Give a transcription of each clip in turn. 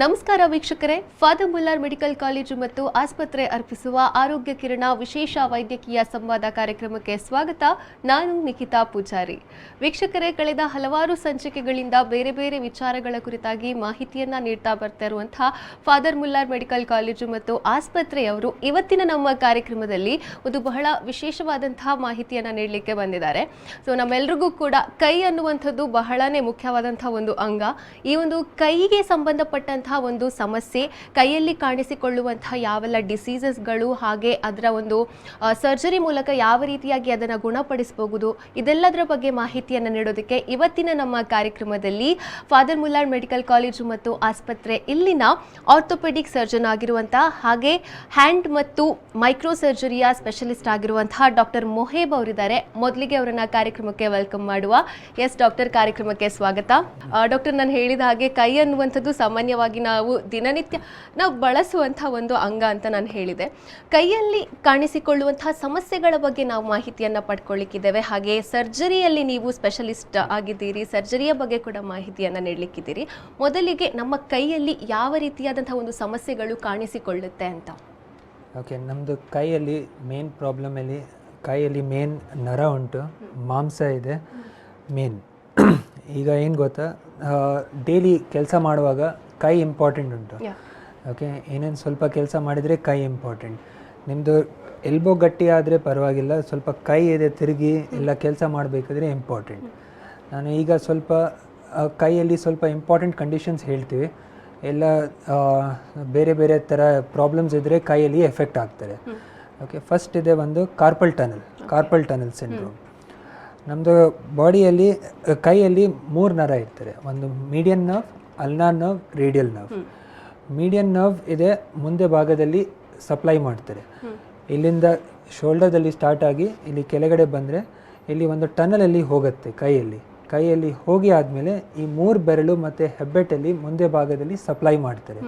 ನಮಸ್ಕಾರ ವೀಕ್ಷಕರೇ, father Muller medical college ಮತ್ತು ಆಸ್ಪತ್ರೆ ಅರ್ಪಿಸುವ ಆರೋಗ್ಯ ಕಿರಣ ವಿಶೇಷ ವೈದ್ಯಕೀಯ ಸಂವಾದ ಕಾರ್ಯಕ್ರಮಕ್ಕೆ ಸ್ವಾಗತ. ನಾನು ನಿಖಿತಾ ಪೂಜಾರಿ. ವೀಕ್ಷಕರೇ, ಕಳೆದ ಹಲವಾರು ಸಂಚಿಕೆಗಳಿಂದ ಬೇರೆ ಬೇರೆ ವಿಚಾರಗಳ ಕುರಿತಾಗಿ ಮಾಹಿತಿಯನ್ನ ನೀಡ್ತಾ ಬರ್ತಾ ಇರುವಂತಹ ಫಾದರ್ ಮುಲ್ಲಾರ್ ಮೆಡಿಕಲ್ ಕಾಲೇಜು ಮತ್ತು ಆಸ್ಪತ್ರೆಯವರು ಇವತ್ತಿನ ನಮ್ಮ ಕಾರ್ಯಕ್ರಮದಲ್ಲಿ ಒಂದು ಬಹಳ ವಿಶೇಷವಾದಂತಹ ಮಾಹಿತಿಯನ್ನ ನೀಡಲಿಕ್ಕೆ ಬಂದಿದ್ದಾರೆ. ಸೊ ನಮ್ಮೆಲ್ಲರಿಗೂ ಕೂಡ ಕೈ ಅನ್ನುವಂಥದ್ದು ಬಹಳನೇ ಮುಖ್ಯವಾದಂತಹ ಒಂದು ಅಂಗ. ಈ ಒಂದು ಕೈಗೆ ಸಂಬಂಧಪಟ್ಟಂತಹ ಒಂದು ಸಮಸ್ಯೆ, ಕೈಯಲ್ಲಿ ಕಾಣಿಸಿಕೊಳ್ಳುವಂತಹ ಯಾವೆಲ್ಲ ಡಿಸೀಸಸ್ಗಳು, ಹಾಗೆ ಅದರ ಒಂದು ಸರ್ಜರಿ ಮೂಲಕ ಯಾವ ರೀತಿಯಾಗಿ ಅದನ್ನು ಗುಣಪಡಿಸಬಹುದು, ಇದೆಲ್ಲದರ ಬಗ್ಗೆ ಮಾಹಿತಿಯನ್ನು ನೀಡೋದಕ್ಕೆ ಇವತ್ತಿನ ನಮ್ಮ ಕಾರ್ಯಕ್ರಮದಲ್ಲಿ ಫಾದರ್ ಮುಲ್ಲಾರ್ ಮೆಡಿಕಲ್ ಕಾಲೇಜು ಮತ್ತು ಆಸ್ಪತ್ರೆ ಇಲ್ಲಿನ ಆರ್ಥೋಪೆಡಿಕ್ ಸರ್ಜನ್ ಆಗಿರುವಂತಹ ಹಾಗೆ ಹ್ಯಾಂಡ್ ಮತ್ತು ಮೈಕ್ರೋ ಸರ್ಜರಿಯ ಸ್ಪೆಷಲಿಸ್ಟ್ ಆಗಿರುವಂತಹ ಡಾಕ್ಟರ್ ಮೊಹೇಬ್ ಅವರಿದ್ದಾರೆ. ಮೊದಲಿಗೆ ಅವರನ್ನ ಕಾರ್ಯಕ್ರಮಕ್ಕೆ ವೆಲ್ಕಮ್ ಮಾಡುವ. ಎಸ್ ಡಾಕ್ಟರ್, ಕಾರ್ಯಕ್ರಮಕ್ಕೆ ಸ್ವಾಗತ. ಡಾಕ್ಟರ್, ನಾನು ಹೇಳಿದ ಹಾಗೆ ಕೈ ಅನ್ನುವಂಥದ್ದು ಸಾಮಾನ್ಯವಾಗಿ ನಾವು ದಿನನಿತ್ಯ ನಾವು ಬಳಸುವಂತಹ ಒಂದು ಅಂಗ ಅಂತ ನಾನು ಹೇಳಿದೆ. ಕೈಯಲ್ಲಿ ಕಾಣಿಸಿಕೊಳ್ಳುವಂತಹ ಸಮಸ್ಯೆಗಳ ಬಗ್ಗೆ ನಾವು ಮಾಹಿತಿಯನ್ನು ಪಡ್ಕೊಳ್ಳಿಕ್ಕಿದ್ದೇವೆ. ಹಾಗೆ ಸರ್ಜರಿಯಲ್ಲಿ ನೀವು ಸ್ಪೆಷಲಿಸ್ಟ್ ಆಗಿದ್ದೀರಿ, ಸರ್ಜರಿಯ ಬಗ್ಗೆ ಕೂಡ ಮಾಹಿತಿಯನ್ನು ನೀಡಲಿಕ್ಕಿದ್ದೀರಿ. ಮೊದಲಿಗೆ ನಮ್ಮ ಕೈಯಲ್ಲಿ ಯಾವ ರೀತಿಯಾದಂತಹ ಒಂದು ಸಮಸ್ಯೆಗಳು ಕಾಣಿಸಿಕೊಳ್ಳುತ್ತೆ ಅಂತ. ಓಕೆ, ನಮ್ಮದು ಕೈಯಲ್ಲಿ ಮೇನ್ ಪ್ರಾಬ್ಲಮಲ್ಲಿ ಕೈಯಲ್ಲಿ ಮೇನ್ ನರ ಉಂಟು, ಮಾಂಸ ಇದೆ ಮೇನ್. ಈಗ ಏನು ಗೊತ್ತಾ, ಡೈಲಿ ಕೆಲಸ ಮಾಡುವಾಗ ಕೈ ಇಂಪಾರ್ಟೆಂಟ್ ಉಂಟು. ಓಕೆ, ಏನೇನು ಸ್ವಲ್ಪ ಕೆಲಸ ಮಾಡಿದರೆ ಕೈ ಇಂಪಾರ್ಟೆಂಟ್. ನಿಮ್ಮದು ಎಲ್ಬೋ ಗಟ್ಟಿ ಆದರೆ ಪರವಾಗಿಲ್ಲ, ಸ್ವಲ್ಪ ಕೈ ಇದೆ ತಿರುಗಿ ಎಲ್ಲ ಕೆಲಸ ಮಾಡಬೇಕಾದ್ರೆ ಇಂಪಾರ್ಟೆಂಟ್. ನಾನು ಈಗ ಸ್ವಲ್ಪ ಕೈಯಲ್ಲಿ ಸ್ವಲ್ಪ ಇಂಪಾರ್ಟೆಂಟ್ ಕಂಡೀಷನ್ಸ್ ಹೇಳ್ತೀವಿ. ಎಲ್ಲ ಬೇರೆ ಬೇರೆ ಥರ ಪ್ರಾಬ್ಲಮ್ಸ್ ಇದ್ದರೆ ಕೈಯಲ್ಲಿ ಎಫೆಕ್ಟ್ ಆಗ್ತಾರೆ. ಓಕೆ, ಫಸ್ಟ್ ಇದೆ ಒಂದು ಕಾರ್ಪಲ್ ಟನಲ್ ಸಿಂಡ್ರೋಮ್. ನಮ್ಮದು ಬಾಡಿಯಲ್ಲಿ ಕೈಯಲ್ಲಿ 3 ನರ ಇರ್ತಾರೆ. ಒಂದು median nerve, ulnar nerve, radial nerve. Median nerve ಇದೆ ಮುಂದೆ ಭಾಗದಲ್ಲಿ ಸಪ್ಲೈ ಮಾಡ್ತಾರೆ. ಇಲ್ಲಿಂದ ಶೋಲ್ಡರ್ದಲ್ಲಿ ಸ್ಟಾರ್ಟ್ ಆಗಿ ಇಲ್ಲಿ ಕೆಳಗಡೆ ಬಂದರೆ ಇಲ್ಲಿ ಒಂದು ಟನಲಲ್ಲಿ ಹೋಗುತ್ತೆ. ಕೈಯಲ್ಲಿ ಹೋಗಿ ಆದಮೇಲೆ ಈ 3 ಬೆರಳು ಮತ್ತು ಹೆಬ್ಬೆಟ್ಟಲ್ಲಿ ಮುಂದೆ ಭಾಗದಲ್ಲಿ ಸಪ್ಲೈ ಮಾಡ್ತಾರೆ.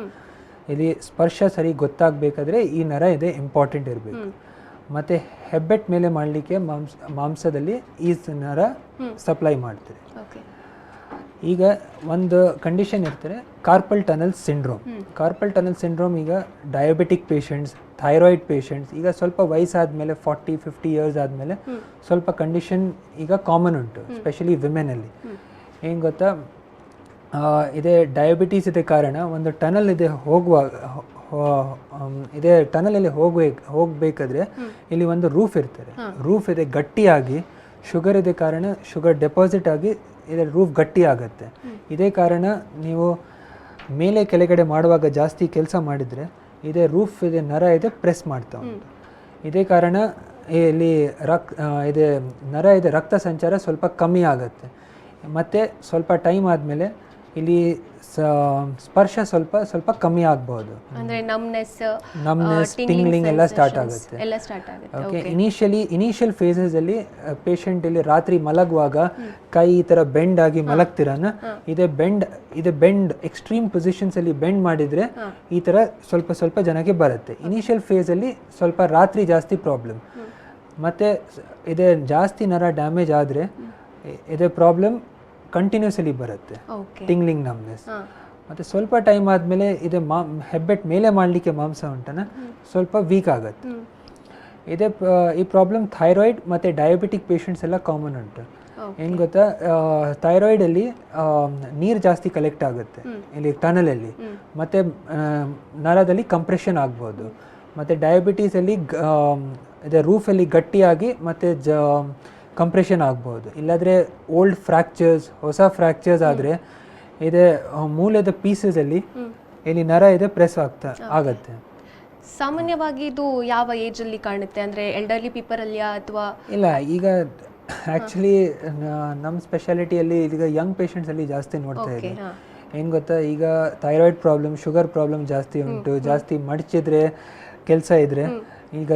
ಇಲ್ಲಿ ಸ್ಪರ್ಶ ಸರಿ ಗೊತ್ತಾಗಬೇಕಾದ್ರೆ ಈ ನರ ಇದೆ ಇಂಪಾರ್ಟೆಂಟ್ ಇರಬೇಕು. ಮತ್ತು ಹೆಬ್ಬೆಟ್ ಮೇಲೆ ಮಾಡಲಿಕ್ಕೆ ಮಾಂಸದಲ್ಲಿ ಈ ನರ ಸಪ್ಲೈ ಮಾಡ್ತಾರೆ. ಈಗ ಒಂದು ಕಂಡೀಷನ್ ಇರ್ತಾರೆ, ಕಾರ್ಪಲ್ ಟನಲ್ ಸಿಂಡ್ರೋಮ್. ಈಗ ಡಯಾಬಿಟಿಕ್ ಪೇಷಂಟ್ಸ್, ಥೈರಾಯ್ಡ್ ಪೇಷಂಟ್ಸ್, ಈಗ ಸ್ವಲ್ಪ ವಯಸ್ಸಾದಮೇಲೆ 40-50 ಇಯರ್ಸ್ ಆದಮೇಲೆ ಸ್ವಲ್ಪ ಕಂಡೀಷನ್ ಈಗ ಕಾಮನ್ ಉಂಟು, ಸ್ಪೆಷಲಿ ವಿಮೆನಲ್ಲಿ. ಏನು ಗೊತ್ತಾ, ಇದೇ ಡಯಾಬಿಟೀಸ್ ಇದೆ ಕಾರಣ ಒಂದು ಟನಲ್ ಇದೆ ಟನಲಲ್ಲಿ ಹೋಗಬೇಕಾದ್ರೆ ಇಲ್ಲಿ ಒಂದು ರೂಫ್ ಇರ್ತಾರೆ. ರೂಫ್ ಇದೆ ಗಟ್ಟಿಯಾಗಿ, ಶುಗರ್ ಇದೆ ಕಾರಣ ಶುಗರ್ ಡೆಪಾಸಿಟ್ ಆಗಿ ಇದರ ರೂಫ್ ಗಟ್ಟಿ ಆಗುತ್ತೆ. ಇದೇ ಕಾರಣ ನೀವು ಮೇಲೆ ಕೆಳಗಡೆ ಮಾಡುವಾಗ ಜಾಸ್ತಿ ಕೆಲಸ ಮಾಡಿದರೆ ಇದೇ ರೂಫ್ ಇದೆ ನರ ಇದೆ ಪ್ರೆಸ್ ಮಾಡ್ತಾ ಉಂಟು. ಇದೇ ಕಾರಣ ಇಲ್ಲಿ ನರ ಇದೆ ರಕ್ತ ಸಂಚಾರ ಸ್ವಲ್ಪ ಕಮ್ಮಿ ಆಗುತ್ತೆ. ಮತ್ತು ಸ್ವಲ್ಪ ಟೈಮ್ ಆದಮೇಲೆ ಇಲ್ಲಿ ಸ್ಪರ್ಶ ಸ್ವಲ್ಪ ಕಮ್ಮಿ ಆಗ್ಬಹುದು. ಅಂದ್ರೆ ನಮ್ನೆಸ್ ಟಿಂಗ್ಲಿಂಗ್ ಎಲ್ಲ ಸ್ಟಾರ್ಟ್ ಆಗುತ್ತೆ. ಓಕೆ, ಇನಿಷಿಯಲ್ ಫೇಸಸ್ ಅಲ್ಲಿ ಪೇಷಂಟ್ ಇಲ್ಲಿ ರಾತ್ರಿ ಮಲಗುವಾಗ ಕೈ ಈ ತರ ಬೆಂಡ್ ಆಗಿ ಮಲಗ್ತಿರಾನ, ಇದೆ ಬೆಂಡ್ ಎಕ್ಸ್ಟ್ರೀಮ್ ಪೊಸಿಷನ್ಸ್ ಅಲ್ಲಿ ಬೆಂಡ್ ಮಾಡಿದ್ರೆ ಈ ತರ ಸ್ವಲ್ಪ ಜನಕ್ಕೆ ಬರುತ್ತೆ. ಇನಿಷಿಯಲ್ ಫೇಸ್ ಅಲ್ಲಿ ಸ್ವಲ್ಪ ರಾತ್ರಿ ಜಾಸ್ತಿ ಪ್ರಾಬ್ಲಮ್. ಮತ್ತೆ ಇದೆ ಜಾಸ್ತಿ ನರ ಡ್ಯಾಮೇಜ್ ಆದ್ರೆ ಇದೆ ಪ್ರಾಬ್ಲಮ್ ಕಂಟಿನ್ಯೂಸಲಿ ಬರುತ್ತೆ, ಟಿಂಗ್ಲಿಂಗ್ ನಮ್ನೆಸ್. ಮತ್ತು ಸ್ವಲ್ಪ ಟೈಮ್ ಆದಮೇಲೆ ಇದೆ ಹೆಬ್ಬೆಟ್ ಮೇಲೆ ಮಾಡಲಿಕ್ಕೆ ಮಾಂಸ ಉಂಟನ ಸ್ವಲ್ಪ ವೀಕ್ ಆಗುತ್ತೆ. ಈ ಪ್ರಾಬ್ಲಮ್ ಥೈರಾಯ್ಡ್ ಮತ್ತು ಡಯಾಬಿಟಿಕ್ ಪೇಷಂಟ್ಸ್ ಎಲ್ಲ ಕಾಮನ್ ಉಂಟು. ಏನು ಗೊತ್ತಾ, ಥೈರಾಯ್ಡಲ್ಲಿ ನೀರು ಜಾಸ್ತಿ ಕಲೆಕ್ಟ್ ಆಗುತ್ತೆ ಇಲ್ಲಿ ಟನಲಲ್ಲಿ, ಮತ್ತು ನರದಲ್ಲಿ ಕಂಪ್ರೆಷನ್ ಆಗ್ಬೋದು. ಮತ್ತು ಡಯಾಬಿಟೀಸಲ್ಲಿ ಇದೆ ರೂಫಲ್ಲಿ ಗಟ್ಟಿಯಾಗಿ ಮತ್ತು ಕಂಪ್ರೆಷನ್ ಆಗ್ಬೋದು. ಇಲ್ಲಾದರೆ ಓಲ್ಡ್ ಫ್ರ್ಯಾಕ್ಚರ್ಸ್, ಹೊಸ ಫ್ರ್ಯಾಕ್ಚರ್ಸ್ ಆದರೆ ಇದೆ ಮೂಲೆದ ಪೀಸಸಲ್ಲಿ ಇಲ್ಲಿ ನರ ಇದೆ ಪ್ರೆಸ್ ಆಗತ್ತೆ. ಸಾಮಾನ್ಯವಾಗಿ ಇದು ಯಾವ ಏಜ್ ಅಲ್ಲಿ ಕಾಣುತ್ತೆ? ಅಂದರೆ ಎಲ್ಡರ್ಲಿ ಪೀಪಲ್ ಅಲ್ಲಿಯಾ ಅಥವಾ ಇಲ್ಲ? ಈಗ ಆ್ಯಕ್ಚುಲಿ ನಮ್ಮ ಸ್ಪೆಷಾಲಿಟಿಯಲ್ಲಿ ಈಗ ಯಂಗ್ ಪೇಷಂಟ್ಸಲ್ಲಿ ಜಾಸ್ತಿ ನೋಡ್ತಾ ಇದ್ದೀವಿ. ಏನು ಗೊತ್ತಾ, ಈಗ ಥೈರಾಯ್ಡ್ ಪ್ರಾಬ್ಲಮ್, ಶುಗರ್ ಪ್ರಾಬ್ಲಮ್ ಜಾಸ್ತಿ ಉಂಟು. ಜಾಸ್ತಿ ಮಡಚಿದ್ರೆ ಕೆಲಸ ಇದ್ದರೆ ಈಗ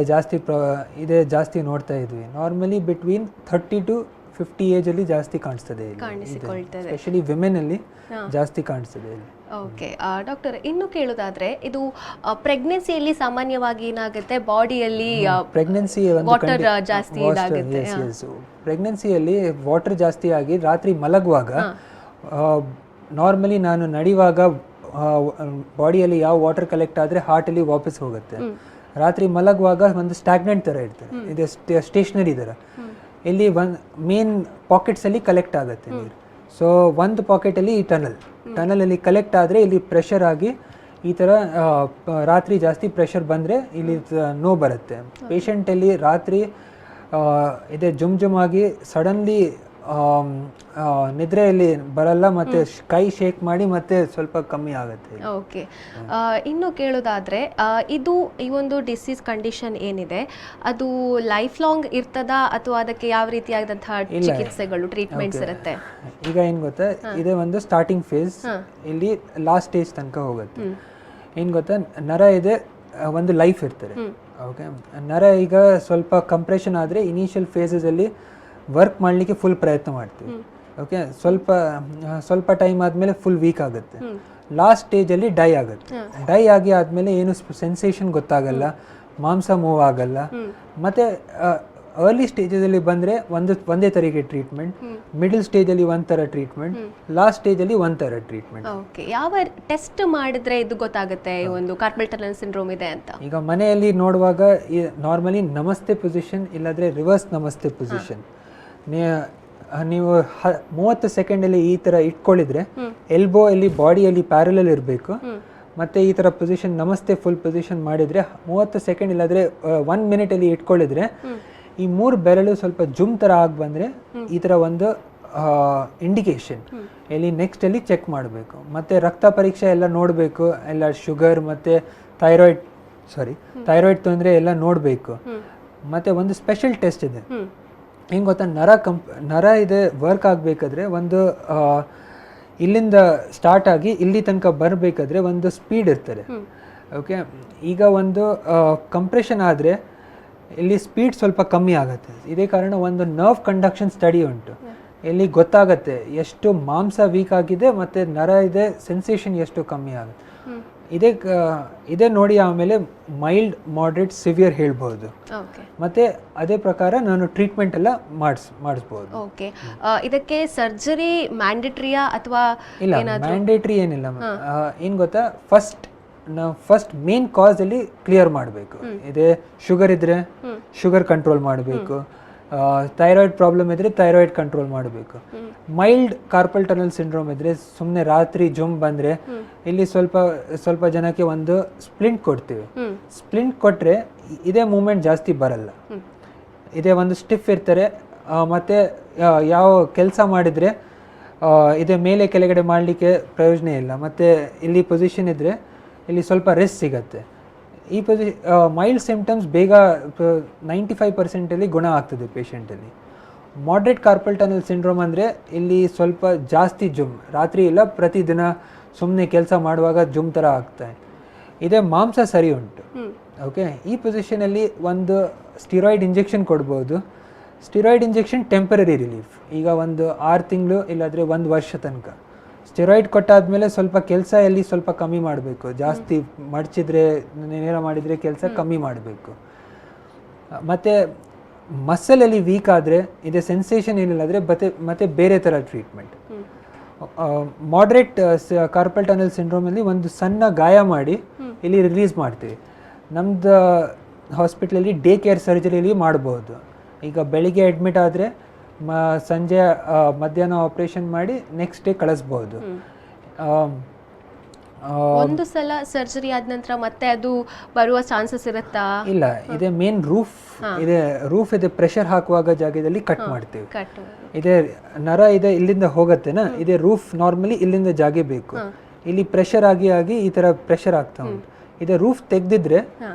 ಜಾಸ್ತಿ ನೋಡ್ತಾ ಇದ್ವಿ. ನಾರ್ಮಲಿ ಬಿಟ್ವೀನ್ 30 to 50 ಏಜಲ್ಲಿ ಜಾಸ್ತಿ ಕಾಣಿಸ್ತದೆ, ಸ್ಪೆಷಲಿ ವಿಮೆನಲ್ಲಿ ಜಾಸ್ತಿ ಕಾಣಿಸ್ತದೆ. ಓಕೆ ಡಾಕ್ಟರ್, ಇನ್ನು ಕೇಳೋದಾದ್ರೆ ಇದು ಪ್ರೆಗ್ನೆನ್ಸಿಯಲ್ಲಿ ಸಾಮಾನ್ಯವಾಗಿ ಏನಾಗುತ್ತೆ, ಬಾಡಿಯಲ್ಲಿ ಪ್ರೆಗ್ನೆನ್ಸಿ ವಾಟರ್ ಜಾಸ್ತಿ ಇದಾಗುತ್ತೆ. ಪ್ರೆಗ್ನೆನ್ಸಿಯಲ್ಲಿ ವಾಟರ್ ಜಾಸ್ತಿ ಆಗಿ ರಾತ್ರಿ ಮಲಗುವಾಗ ನಾರ್ಮಲಿ ನಾನು ನಡೆಯುವಾಗ ಬಾಡಿಯಲ್ಲಿ ಯಾವ ವಾಟರ್ ಕಲೆಕ್ಟ್ ಆದರೆ ಹಾರ್ಟಲ್ಲಿ ವಾಪಸ್ ಹೋಗುತ್ತೆ. ರಾತ್ರಿ ಮಲಗುವಾಗ ಒಂದು ಸ್ಟಾಗ್ನೆಂಟ್ ಥರ ಇರ್ತದೆ, ಇದು ಸ್ಟೇಷನರಿ ಥರ. ಇಲ್ಲಿ ಒಂದು ಮೇನ್ ಪಾಕೆಟ್ಸಲ್ಲಿ ಕಲೆಕ್ಟ್ ಆಗುತ್ತೆ ನೀರು. ಸೊ ಒಂದು ಪಾಕೆಟಲ್ಲಿ ಈ ಟನಲಲ್ಲಿ ಕಲೆಕ್ಟ್ ಆದರೆ ಇಲ್ಲಿ ಪ್ರೆಷರ್ ಆಗಿ ಈ ಥರ ರಾತ್ರಿ ಜಾಸ್ತಿ ಪ್ರೆಷರ್ ಬಂದರೆ ಇಲ್ಲಿ ನೋವು ಬರುತ್ತೆ. ಪೇಷಂಟಲ್ಲಿ ರಾತ್ರಿ ಇದೆ ಜುಮ್ ಆಗಿ ಸಡನ್ಲಿ ನಿದ್ರೆಯಲ್ಲಿ ಬರಲ್ಲ, ಮತ್ತು ಕೈ ಶೇಕ್ ಮಾಡಿ ಮತ್ತೆ ಸ್ವಲ್ಪ ಕಮ್ಮಿ ಆಗುತ್ತೆ. ಓಕೆ, ಇನ್ನು ಕೇಳೋದಾದ್ರೆ ಇದು ಈ ಒಂದು ಡಿಸೀಸ್ ಕಂಡೀಷನ್ ಏನಿದೆ ಅದು ಲೈಫ್ ಲಾಂಗ್ ಇರ್ತದಾ ಅಥವಾ ಅದಕ್ಕೆ ಯಾವ ರೀತಿಯಾದಂತಹ ಚಿಕಿತ್ಸೆಗಳು ಟ್ರೀಟ್ಮೆಂಟ್ಸ್ ಇರುತ್ತೆ? ಈಗ ಏನು ಗೊತ್ತಾ, ಇದೇ ಒಂದು ಸ್ಟಾರ್ಟಿಂಗ್ ಫೇಸ್, ಇಲ್ಲಿ ಲಾಸ್ಟ್ ಸ್ಟೇಜ್ ತನಕ ಹೋಗುತ್ತೆ. ಏನು ಗೊತ್ತಾ, ನರ ಇದೆ, ಒಂದು ಲೈಫ್ ಇರ್ತದೆ. ಓಕೆ, ನರ ಈಗ ಸ್ವಲ್ಪ ಕಂಪ್ರೆಷನ್ ಆದರೆ ಇನಿಷಿಯಲ್ ಫೇಸಸಲ್ಲಿ ವರ್ಕ್ ಮಾಡಲಿಕ್ಕೆ ಫುಲ್ ಪ್ರಯತ್ನ ಮಾಡ್ತೀವಿ. ಓಕೆ, ಸ್ವಲ್ಪ ಟೈಮ್ ಆದಮೇಲೆ ಫುಲ್ ವೀಕ್ ಆಗುತ್ತೆ. ಲಾಸ್ಟ್ ಸ್ಟೇಜಲ್ಲಿ ಡೈ ಆಗುತ್ತೆ. ಡೈ ಆಗಿ ಆದಮೇಲೆ ಏನು ಸೆನ್ಸೇಷನ್ ಗೊತ್ತಾಗಲ್ಲ, ಮಾಂಸ ಮೂವ್ ಆಗಲ್ಲ. ಮತ್ತು ಅರ್ಲಿ ಸ್ಟೇಜಲ್ಲಿ ಬಂದರೆ ಒಂದೇ ಥರಿಗೆ ಟ್ರೀಟ್ಮೆಂಟ್, ಮಿಡಲ್ ಸ್ಟೇಜಲ್ಲಿ ಒಂಥರ ಟ್ರೀಟ್ಮೆಂಟ್, ಲಾಸ್ಟ್ ಸ್ಟೇಜಲ್ಲಿ ಒಂಥರ ಟ್ರೀಟ್ಮೆಂಟ್. ಓಕೆ, ಯಾವ ಟೆಸ್ಟ್ ಮಾಡಿದ್ರೆ ಇದು ಗೊತ್ತಾಗುತ್ತೆ ಒಂದು ಕಾರ್ಪಲ್ ಟನಲ್ ಸಿಂಡ್ರೋಮ್ ಇದೆ ಅಂತ? ಈಗ ಮನೆಯಲ್ಲಿ ನೋಡುವಾಗ ನಾರ್ಮಲಿ ನಮಸ್ತೆ ಪೊಸಿಷನ್ ಇಲ್ಲಾಂದರೆ ರಿವರ್ಸ್ ನಮಸ್ತೆ ಪೊಸಿಷನ್ ನೀವು 30 ಸೆಕೆಂಡಲ್ಲಿ ಈ ಥರ ಇಟ್ಕೊಳ್ಳಿದ್ರೆ ಎಲ್ಬೋ ಅಲ್ಲಿ ಬಾಡಿಯಲ್ಲಿ ಪ್ಯಾರಲಲ್ ಇರಬೇಕು. ಮತ್ತು ಈ ಥರ ಪೊಸಿಷನ್ ನಮಸ್ತೆ ಫುಲ್ ಪೊಸಿಷನ್ ಮಾಡಿದರೆ 30 ಸೆಕೆಂಡ್ ಇಲ್ಲಾಂದರೆ 1 ಮಿನಿಟಲ್ಲಿ ಇಟ್ಕೊಳ್ಳಿದ್ರೆ ಈ 3 ಬೆರಳು ಸ್ವಲ್ಪ ಜುಮ್ ಥರ ಆಗಿ ಬಂದರೆ ಈ ಥರ ಒಂದು ಇಂಡಿಕೇಶನ್. ಇಲ್ಲಿ ನೆಕ್ಸ್ಟ್ ಅಲ್ಲಿ ಚೆಕ್ ಮಾಡಬೇಕು. ಮತ್ತು ರಕ್ತ ಪರೀಕ್ಷೆ ಎಲ್ಲ ನೋಡಬೇಕು, ಎಲ್ಲ ಶುಗರ್ ಮತ್ತು ಥೈರಾಯ್ಡ್ ತೊಂದರೆ ಎಲ್ಲ ನೋಡಬೇಕು. ಮತ್ತು ಒಂದು ಸ್ಪೆಷಲ್ ಟೆಸ್ಟ್ ಇದೆ. ಹೆಂಗೆ ಗೊತ್ತಾ, ನರ ಇದೆ ವರ್ಕ್ ಆಗಬೇಕಾದ್ರೆ ಒಂದು ಇಲ್ಲಿಂದ ಸ್ಟಾರ್ಟ್ ಆಗಿ ಇಲ್ಲಿ ತನಕ ಬರಬೇಕಾದ್ರೆ ಒಂದು ಸ್ಪೀಡ್ ಇರ್ತದೆ. ಓಕೆ, ಈಗ ಒಂದು ಕಂಪ್ರೆಷನ್ ಆದರೆ ಇಲ್ಲಿ ಸ್ಪೀಡ್ ಸ್ವಲ್ಪ ಕಮ್ಮಿ ಆಗುತ್ತೆ. ಇದೇ ಕಾರಣ ಒಂದು ನರ್ವ್ ಕಂಡಕ್ಷನ್ ಸ್ಟಡಿ ಉಂಟು, ಇಲ್ಲಿ ಗೊತ್ತಾಗತ್ತೆ ಎಷ್ಟು ಮಾಂಸ ವೀಕ್ ಆಗಿದೆ ಮತ್ತು ನರ ಇದೆ ಸೆನ್ಸೇಷನ್ ಎಷ್ಟು ಕಮ್ಮಿ ಆಗುತ್ತೆ. ಇದೇ ನೋಡಿ ಆಮೇಲೆ ಮೈಲ್ಡ್, ಮಾಡ್ರೇಟ್, ಸಿವಿಯರ್ ಹೇಳ್ಬೋದು. ಮತ್ತೆ ಅದೇ ಪ್ರಕಾರ ನಾನು ಟ್ರೀಟ್ಮೆಂಟ್ ಎಲ್ಲ ಮಾಡಿಸ್ಬೋದು. ಓಕೆ, ಇದಕ್ಕೆ ಸರ್ಜರಿ ಮ್ಯಾಂಡೇಟರಿಯಾ ಅಥವಾ ಇಲ್ಲ? ಮ್ಯಾಂಡೇಟರಿ ಏನಿಲ್ಲ. ಏನು ಗೊತ್ತಾ, ಫಸ್ಟ್ ಮೇನ್ ಕಾಸ್ ಅಲ್ಲಿ ಕ್ಲಿಯರ್ ಮಾಡಬೇಕು. ಇದೇ ಶುಗರ್ ಇದ್ರೆ ಶುಗರ್ ಕಂಟ್ರೋಲ್ ಮಾಡಬೇಕು, ಥೈರಾಯ್ಡ್ ಪ್ರಾಬ್ಲಮ್ ಇದ್ರೆ ಥೈರಾಯ್ಡ್ ಕಂಟ್ರೋಲ್ ಮಾಡಬೇಕು. ಮೈಲ್ಡ್ ಕಾರ್ಪಲ್ ಟನಲ್ ಸಿಂಡ್ರೋಮ್ ಇದ್ರೆ ಸುಮ್ಮನೆ ರಾತ್ರಿ ಜುಮ್ ಬಂದ್ರೆ ಇಲ್ಲಿ ಸ್ವಲ್ಪ ಜನಕ್ಕೆ ಒಂದು ಸ್ಪ್ಲಿಂಟ್ ಕೊಡ್ತೀವಿ. ಸ್ಪ್ಲಿಂಟ್ ಕೊಟ್ರೆ ಇದೇ ಮೂಮೆಂಟ್ ಜಾಸ್ತಿ ಬರಲ್ಲ, ಇದೇ ಒಂದು ಸ್ಟಿಫ್ ಇರ್ತಾರೆ. ಮತ್ತೆ ಯಾವ ಕೆಲಸ ಮಾಡಿದ್ರೆ ಇದೇ ಮೇಲೆ ಕೆಳಗಡೆ ಮಾಡಲಿಕ್ಕೆ ಪ್ರಯೋಜನ ಇಲ್ಲ. ಮತ್ತು ಇಲ್ಲಿ ಪೊಸಿಷನ್ ಇದ್ದರೆ ಇಲ್ಲಿ ಸ್ವಲ್ಪ ರೆಸ್ಟ್ ಸಿಗತ್ತೆ. ಈ ಮೈಲ್ಡ್ ಸಿಂಪ್ಟಮ್ಸ್ ಬೇಗ 95% ಗುಣ ಆಗ್ತದೆ ಪೇಷಂಟಲ್ಲಿ. ಮಾಡ್ರೇಟ್ ಕಾರ್ಪಲ್ ಟನಲ್ ಸಿಂಡ್ರೋಮ್ ಅಂದರೆ ಇಲ್ಲಿ ಸ್ವಲ್ಪ ಜಾಸ್ತಿ ಜುಮ್, ರಾತ್ರಿ ಇಲ್ಲ ಪ್ರತಿದಿನ ಸುಮ್ಮನೆ ಕೆಲಸ ಮಾಡುವಾಗ ಜುಮ್ ಥರ ಆಗ್ತಾಯಿದೆ. ಇದೇ ಮಾಂಸ ಸರಿ ಉಂಟು. ಓಕೆ, ಈ ಪೊಸಿಷನಲ್ಲಿ ಒಂದು ಸ್ಟಿರಾಯ್ಡ್ ಇಂಜೆಕ್ಷನ್ ಕೊಡ್ಬೋದು. ಸ್ಟಿರಾಯ್ಡ್ ಇಂಜೆಕ್ಷನ್ ಟೆಂಪರರಿ ರಿಲೀಫ್, ಈಗ ಒಂದು 6 ತಿಂಗಳು ಇಲ್ಲಾಂದರೆ 1 ವರ್ಷ ತನಕ. ಸ್ಟೆರಾಯ್ಡ್ ಕೊಟ್ಟಾದ್ಮೇಲೆ ಸ್ವಲ್ಪ ಕೆಲಸ ಎಲ್ಲಿ ಸ್ವಲ್ಪ ಕಮ್ಮಿ ಮಾಡಬೇಕು, ಜಾಸ್ತಿ ಮಡಚಿದ್ರೆ ನೇರ ಮಾಡಿದರೆ ಕೆಲಸ ಕಮ್ಮಿ ಮಾಡಬೇಕು. ಮತ್ತು ಮಸಲಲ್ಲಿ ವೀಕ್ ಆದರೆ ಇದೆ ಸೆನ್ಸೇಷನ್ ಏನಿಲ್ಲ ಅಂದರೆ ಮತ್ತೆ ಬೇರೆ ಥರ ಟ್ರೀಟ್ಮೆಂಟ್. ಮಾಡ್ರೇಟ್ ಕಾರ್ಪಲ್ ಟನಲ್ ಸಿಂಡ್ರೋಮಲ್ಲಿ ಒಂದು ಸಣ್ಣ ಗಾಯ ಮಾಡಿ ಇಲ್ಲಿ ರಿಲೀಸ್ ಮಾಡ್ತೀವಿ. ನಮ್ಮದು ಹಾಸ್ಪಿಟ್ಲಲ್ಲಿ ಡೇ ಕೇರ್ ಸರ್ಜರಿಯಲ್ಲಿ ಮಾಡ್ಬೋದು. ಈಗ ಬೆಳಿಗ್ಗೆ ಅಡ್ಮಿಟ್ ಆದರೆ ಸಂಜೆ ಮಧ್ಯಾಹ್ನ ಆಪರೇಷನ್ ಮಾಡಿ ನೆಕ್ಸ್ಟ್ ಡೇ ಕಳಿಸ್ಬೋದು. ಒಂದು ಸಲ ಸರ್ಜರಿ ಆದ ನಂತರ ಮತ್ತೆ ಅದು ಬರುವ ಚಾನ್ಸಸ್ ಇರುತ್ತಾ? ಇಲ್ಲ, ಇದೇ ಮೇನ್ ರೂಫ್ ಇದೆ, ಪ್ರೆಷರ್ ಹಾಕುವಾಗ ಜಾಗದಲ್ಲಿ ಕಟ್ ಮಾಡ್ತೀವಿ. ಇದೇ ನರ ಇದೆ ಇಲ್ಲಿಂದ ಹೋಗತ್ತೆನಾ, ಇದೇ ರೂಫ್ ನಾರ್ಮಲಿ ಇಲ್ಲಿಂದ ಜಾಗ ಬೇಕು, ಇಲ್ಲಿ ಪ್ರೆಷರ್ ಆಗಿ ಈ ತರ ಪ್ರೆಷರ್ ಆಗ್ತಾ ಉಂಟು. ಇದೇ ರೂಫ್ ತೆಗ್ದಿದ್ರೆ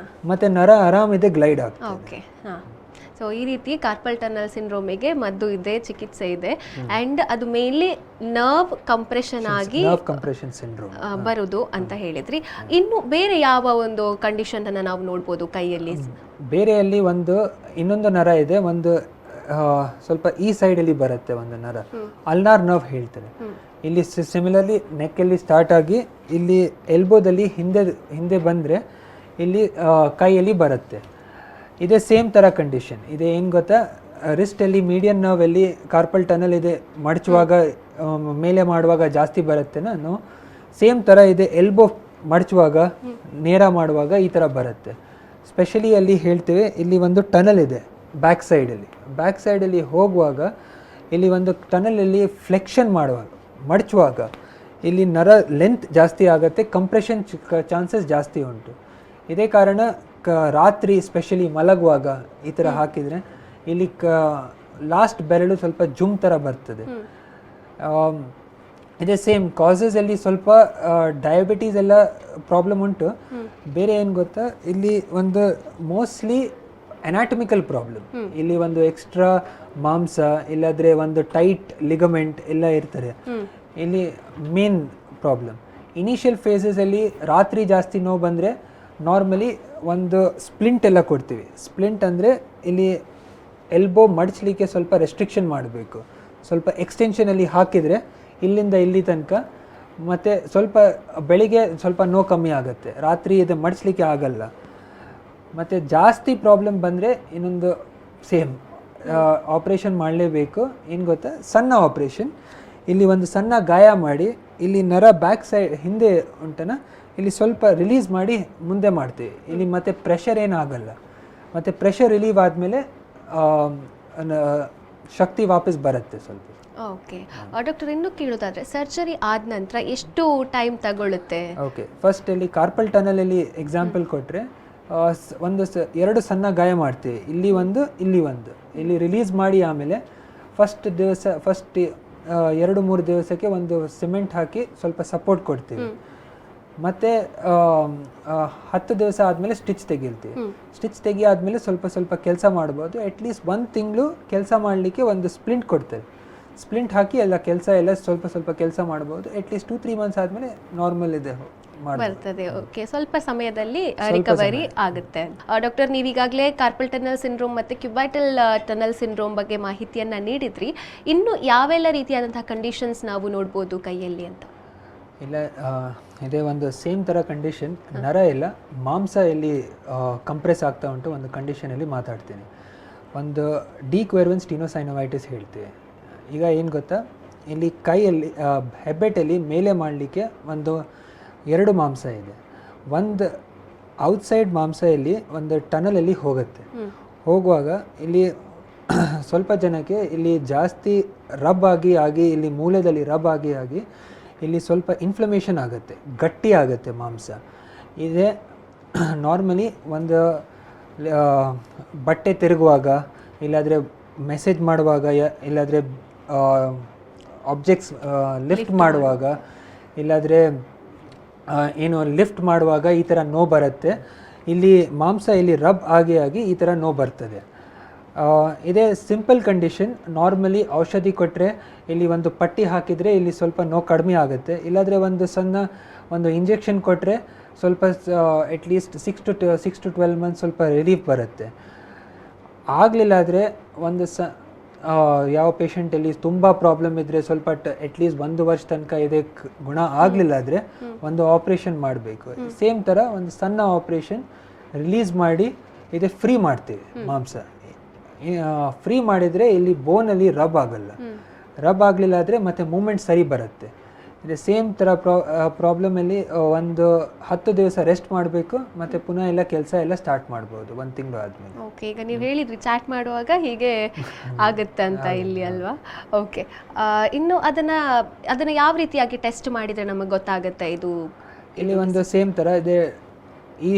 ಮತ್ತೆ ನರ ಆರಾಮಿದೆ ಗ್ಲೈಡ್ ಆಗ್ತದೆ. ಸೊ ಈ ರೀತಿ ಕಾರ್ಪಲ್ ಟನಲ್ ಸಿಂಡ್ರೋಮಿಗೆ ಮದ್ದು ಇದೆ, ಚಿಕಿತ್ಸೆ ಇದೆ. ಅಂಡ್ ಅದು ಮೇನ್ಲಿ ನರ್ವ್ ಕಂಪ್ರೆಷನ್ ಆಗಿ ಬರುದು ಅಂತ ಹೇಳಿದ್ರಿ. ಇನ್ನು ಬೇರೆ ಯಾವ ಒಂದು ಕಂಡೀಷನ್ ಅನ್ನ ನಾವು ನೋಡ್ಬೋದು ಕೈಯಲ್ಲಿ? ಬೇರೆಯಲ್ಲಿ ಇನ್ನೊಂದು ನರ ಇದೆ, ಒಂದು ಸ್ವಲ್ಪ ಈ ಸೈಡ್ ಅಲ್ಲಿ ಬರುತ್ತೆ ಒಂದು ನರ, ಅಲ್ನಾರ್ ನರ್ವ್ ಹೇಳ್ತಾರೆ. ಇಲ್ಲಿ ಸಿಮಿಲರ್ಲಿ ನೆಕ್ ಅಲ್ಲಿ ಸ್ಟಾರ್ಟ್ ಆಗಿ ಇಲ್ಲಿ ಎಲ್ಬೋದಲ್ಲಿ ಹಿಂದೆ ಬಂದ್ರೆ ಇಲ್ಲಿ ಕೈಯಲ್ಲಿ ಬರುತ್ತೆ. ಇದೇ ಸೇಮ್ ಥರ ಕಂಡೀಷನ್ ಇದೆ. ಏನು ಗೊತ್ತಾ, ರಿಸ್ಟಲ್ಲಿ ಮೀಡಿಯನ್ ನರ್ವಲ್ಲಿ ಕಾರ್ಪಲ್ ಟನಲ್ ಇದೆ, ಮಡಚುವಾಗ ಮೇಲೆ ಮಾಡುವಾಗ ಜಾಸ್ತಿ ಬರುತ್ತೆ. ನಾನು ಸೇಮ್ ಥರ ಇದೆ. ಎಲ್ಬೋ ಮಡಚುವಾಗ ನೇರ ಮಾಡುವಾಗ ಈ ಥರ ಬರುತ್ತೆ. ಸ್ಪೆಷಲಿ ಅಲ್ಲಿ ಹೇಳ್ತೇವೆ, ಇಲ್ಲಿ ಒಂದು ಟನಲ್ ಇದೆ ಬ್ಯಾಕ್ ಸೈಡಲ್ಲಿ ಹೋಗುವಾಗ ಇಲ್ಲಿ ಒಂದು ಟನಲಲ್ಲಿ ಫ್ಲೆಕ್ಷನ್ ಮಾಡುವಾಗ ಮಡಚುವಾಗ ಇಲ್ಲಿ ನರ ಲೆಂತ್ ಜಾಸ್ತಿ ಆಗುತ್ತೆ, ಕಂಪ್ರೆಷನ್ ಚಾನ್ಸಸ್ ಜಾಸ್ತಿ ಉಂಟು. ಇದೇ ಕಾರಣ ರಾತ್ರಿ ಸ್ಪೆಷಲಿ ಮಲಗುವಾಗ ಈ ಥರ ಹಾಕಿದರೆ ಇಲ್ಲಿ ಲಾಸ್ಟ್ ಬೆರಳು ಸ್ವಲ್ಪ ಜುಮ್ ಥರ ಬರ್ತದೆ. ಇದೇ ಸೇಮ್ ಕಾಸಸಲ್ಲಿ ಸ್ವಲ್ಪ ಡಯಾಬಿಟೀಸ್ ಎಲ್ಲ ಪ್ರಾಬ್ಲಮ್ ಉಂಟು. ಬೇರೆ ಏನು ಗೊತ್ತಾ, ಇಲ್ಲಿ ಒಂದು ಮೋಸ್ಟ್ಲಿ ಅನಾಟಮಿಕಲ್ ಪ್ರಾಬ್ಲಮ್. ಇಲ್ಲಿ ಒಂದು ಎಕ್ಸ್ಟ್ರಾ ಮಾಂಸ ಇಲ್ಲಾದ್ರೆ ಒಂದು ಟೈಟ್ ಲಿಗಮೆಂಟ್ ಎಲ್ಲ ಇರ್ತಾರೆ. ಇಲ್ಲಿ ಮೇನ್ ಪ್ರಾಬ್ಲಮ್ ಇನಿಷಿಯಲ್ ಫೇಸಸಲ್ಲಿ ರಾತ್ರಿ ಜಾಸ್ತಿ ನೋವು ಬಂದರೆ ನಾರ್ಮಲಿ ಒಂದು ಸ್ಪ್ಲಿಂಟ್ ಎಲ್ಲ ಕೊಡ್ತೀವಿ. ಸ್ಪ್ಲಿಂಟ್ ಅಂದರೆ ಇಲ್ಲಿ ಎಲ್ಬೋ ಮಡಚಲಿಕ್ಕೆ ಸ್ವಲ್ಪ ರೆಸ್ಟ್ರಿಕ್ಷನ್ ಮಾಡಬೇಕು. ಸ್ವಲ್ಪ ಎಕ್ಸ್ಟೆನ್ಷನಲ್ಲಿ ಹಾಕಿದರೆ ಇಲ್ಲಿಂದ ಇಲ್ಲಿ ತನಕ, ಮತ್ತು ಸ್ವಲ್ಪ ಬೆಳಿಗ್ಗೆ ಸ್ವಲ್ಪ ನೋವು ಕಮ್ಮಿ ಆಗುತ್ತೆ, ರಾತ್ರಿ ಇದು ಮಡಚಲಿಕ್ಕೆ ಆಗಲ್ಲ. ಮತ್ತು ಜಾಸ್ತಿ ಪ್ರಾಬ್ಲಮ್ ಬಂದರೆ ಇನ್ನೊಂದು ಸೇಮ್ ಆಪ್ರೇಷನ್ ಮಾಡಲೇಬೇಕು. ಏನು ಗೊತ್ತಾ, ಸಣ್ಣ ಆಪ್ರೇಷನ್. ಇಲ್ಲಿ ಒಂದು ಸಣ್ಣ ಗಾಯ ಮಾಡಿ ಇಲ್ಲಿ ನರ ಬ್ಯಾಕ್ ಸೈಡ್ ಹಿಂದೆ ಉಂಟನ ಇಲ್ಲಿ ಸ್ವಲ್ಪ ರಿಲೀಸ್ ಮಾಡಿ ಮುಂದೆ ಮಾಡ್ತೀವಿ. ಇಲ್ಲಿ ಮತ್ತು ಪ್ರೆಷರ್ ಏನಾಗಲ್ಲ. ಮತ್ತು ಪ್ರೆಷರ್ ರಿಲೀವ್ ಆದಮೇಲೆ ಶಕ್ತಿ ವಾಪಸ್ ಬರುತ್ತೆ ಸ್ವಲ್ಪ. ಓಕೆ ಡಾಕ್ಟರ್, ಇನ್ನು ಕೇಳೋದಾದ್ರೆ ಸರ್ಜರಿ ಆದ ನಂತರ ಎಷ್ಟು ಟೈಮ್ ತಗೊಳ್ಳುತ್ತೆ? ಓಕೆ, ಫಸ್ಟ್ ಇಲ್ಲಿ ಕಾರ್ಪಲ್ ಟನಲಲ್ಲಿ ಎಕ್ಸಾಂಪಲ್ ಕೊಟ್ಟರೆ ಎರಡು ಸಣ್ಣ ಗಾಯ ಮಾಡ್ತೀವಿ. ಇಲ್ಲಿ ಒಂದು ಇಲ್ಲಿ ರಿಲೀಸ್ ಮಾಡಿ ಆಮೇಲೆ ಫಸ್ಟ್ 2-3 ದಿವಸಕ್ಕೆ ಒಂದು ಸಿಮೆಂಟ್ ಹಾಕಿ ಸ್ವಲ್ಪ ಸಪೋರ್ಟ್ ಕೊಡ್ತೀವಿ. ಮತ್ತು 10 ದಿವಸ ಆದಮೇಲೆ ಸ್ಟಿಚ್ ತೆಗಿರ್ತೀವಿ. ಸ್ಟಿಚ್ ತೆಗಿಯಾದ್ಮೇಲೆ ಸ್ವಲ್ಪ ಕೆಲಸ ಮಾಡ್ಬೋದು. ಅಟ್ಲೀಸ್ಟ್ 1 ತಿಂಗಳು ಕೆಲಸ ಮಾಡಲಿಕ್ಕೆ ಒಂದು ಸ್ಪ್ಲಿಂಟ್ ಕೊಡ್ತೇವೆ. ಸ್ಪ್ಲಿಂಟ್ ಹಾಕಿ ಎಲ್ಲ ಸ್ವಲ್ಪ ಕೆಲಸ ಮಾಡ್ಬೋದು. ಅಟ್ಲೀಸ್ಟ್ 2-3 ಮಂತ್ಸ್ ಆದಮೇಲೆ ನಾರ್ಮಲ್ ಇದೆ ಬರ್ತದೆ. ಓಕೆ, ಸ್ವಲ್ಪ ಸಮಯದಲ್ಲಿ ರಿಕವರಿ ಆಗುತ್ತೆ. ಡಾಕ್ಟರ್, ನೀವೀಗಾಗಲೇ ಕಾರ್ಪಲ್ ಟನಲ್ ಸಿಂಡ್ರೋಮ್ ಮತ್ತು ಕ್ಯುಬೈಟಲ್ ಟನಲ್ ಸಿಂಡ್ರೋಮ್ ಬಗ್ಗೆ ಮಾಹಿತಿಯನ್ನು ನೀಡಿದ್ರಿ. ಇನ್ನು ಯಾವೆಲ್ಲ ರೀತಿಯಾದಂತಹ ಕಂಡೀಷನ್ಸ್ ನಾವು ನೋಡ್ಬೋದು ಕೈಯಲ್ಲಿ ಅಂತ? ಇಲ್ಲ, ಇದೇ ಒಂದು ಸೇಮ್ ಥರ ಕಂಡೀಷನ್. ನರ ಎಲ್ಲ ಮಾಂಸ ಎಲ್ಲಿ ಕಂಪ್ರೆಸ್ ಆಗ್ತಾ ಉಂಟು ಒಂದು ಕಂಡೀಷನಲ್ಲಿ ಮಾತಾಡ್ತೀನಿ. ಒಂದು ಡಿಕ್ವೆರ್ವನ್ ಸ್ಟಿನೋಸೈನೋವೈಟಿಸ್ ಹೇಳ್ತೀವಿ. ಈಗ ಏನು ಗೊತ್ತಾ, ಇಲ್ಲಿ ಕೈಯಲ್ಲಿ ಹೆಬ್ಬೆಟ್ಟಲ್ಲಿ ಮೇಲೆ ಮಾಡಲಿಕ್ಕೆ ಒಂದು 2 ಮಾಂಸ ಇದೆ. ಒಂದು ಔಟ್ಸೈಡ್ ಮಾಂಸ ಇಲ್ಲಿ ಒಂದು ಟನಲಲ್ಲಿ ಹೋಗುವಾಗ ಇಲ್ಲಿ ಸ್ವಲ್ಪ ಜನಕ್ಕೆ ಇಲ್ಲಿ ಜಾಸ್ತಿ ರಬ್ ಆಗಿ ಇಲ್ಲಿ ಮೂಲೆಯಲ್ಲಿ ರಬ್ ಆಗಿ ಇಲ್ಲಿ ಸ್ವಲ್ಪ ಇನ್ಫ್ಲಮೇಷನ್ ಆಗುತ್ತೆ, ಗಟ್ಟಿ ಆಗುತ್ತೆ ಮಾಂಸ. ಇದೇ ನಾರ್ಮಲಿ ಒಂದು ಬಟ್ಟೆ ತಿರುಗುವಾಗ ಇಲ್ಲಾದರೆ ಮೆಸೇಜ್ ಮಾಡುವಾಗ ಇಲ್ಲಾದರೆ ಆಬ್ಜೆಕ್ಟ್ಸ್ ಲಿಫ್ಟ್ ಮಾಡುವಾಗ ಇಲ್ಲಾದರೆ ಏನು ಲಿಫ್ಟ್ ಮಾಡುವಾಗ ಈ ಥರ ನೋವು ಬರುತ್ತೆ. ಇಲ್ಲಿ ಮಾಂಸ ಇಲ್ಲಿ ರಬ್ ಆಗಿ ಈ ಥರ ನೋವು ಬರ್ತದೆ. ಇದೇ ಸಿಂಪಲ್ ಕಂಡೀಷನ್. ನಾರ್ಮಲಿ ಔಷಧಿ ಕೊಟ್ಟರೆ ಇಲ್ಲಿ ಒಂದು ಪಟ್ಟಿ ಹಾಕಿದರೆ ಇಲ್ಲಿ ಸ್ವಲ್ಪ ನೋವು ಕಡಿಮೆ ಆಗುತ್ತೆ. ಇಲ್ಲಾದರೆ ಒಂದು ಇಂಜೆಕ್ಷನ್ ಕೊಟ್ಟರೆ ಸ್ವಲ್ಪ ಅಟ್ಲೀಸ್ಟ್ 6 to 12 ಮಂತ್ಸ್ ಸ್ವಲ್ಪ ರಿಲೀಫ್ ಬರುತ್ತೆ. ಆಗಲಿಲ್ಲ ಆದರೆ ಯಾವ ಪೇಷಂಟಲ್ಲಿ ತುಂಬ ಪ್ರಾಬ್ಲಮ್ ಇದ್ದರೆ ಸ್ವಲ್ಪ ಅಟ್ಲೀಸ್ಟ್ 1 ವರ್ಷ ತನಕ ಇದೆ ಗುಣ ಆಗಲಿಲ್ಲ ಆದರೆ ಒಂದು ಆಪ್ರೇಷನ್ ಮಾಡಬೇಕು. ಸೇಮ್ ಥರ ಒಂದು ಸಣ್ಣ ಆಪ್ರೇಷನ್ ರಿಲೀಸ್ ಮಾಡಿ ಇದೆ ಫ್ರೀ ಮಾಡ್ತೀವಿ ಮಾಂಸ. ಫ್ರೀ ಮಾಡಿದರೆ ಇಲ್ಲಿ ಬೋನಲ್ಲಿ ರಬ್ ಆಗಲ್ಲ. ರಬ್ ಆಗಲಿಲ್ಲ ಆದರೆ ಮತ್ತೆ ಮೂಮೆಂಟ್ ಸರಿ ಬರುತ್ತೆ. ಇದೆ ಸೇಮ್ ಥರ ಪ್ರಾಬ್ಲಮಲ್ಲಿ ಒಂದು 10 ದಿವಸ ರೆಸ್ಟ್ ಮಾಡಬೇಕು, ಮತ್ತು ಪುನಃ ಎಲ್ಲ ಕೆಲಸ ಎಲ್ಲ ಸ್ಟಾರ್ಟ್ ಮಾಡ್ಬೋದು 1 ತಿಂಗಳು ಆದಮೇಲೆ. ಓಕೆ, ಈಗ ನೀವು ಹೇಳಿದ್ರಿ ಚಾಟ್ ಮಾಡುವಾಗ ಹೀಗೆ ಆಗುತ್ತೆ ಅಂತ ಇಲ್ಲಿ ಅಲ್ವಾ? ಓಕೆ, ಇನ್ನು ಅದನ್ನು ಯಾವ ರೀತಿಯಾಗಿ ಟೆಸ್ಟ್ ಮಾಡಿದರೆ ನಮಗೆ ಗೊತ್ತಾಗುತ್ತೆ ಇದು? ಇಲ್ಲಿ ಒಂದು ಸೇಮ್ ಥರ ಇದೆ. ಈ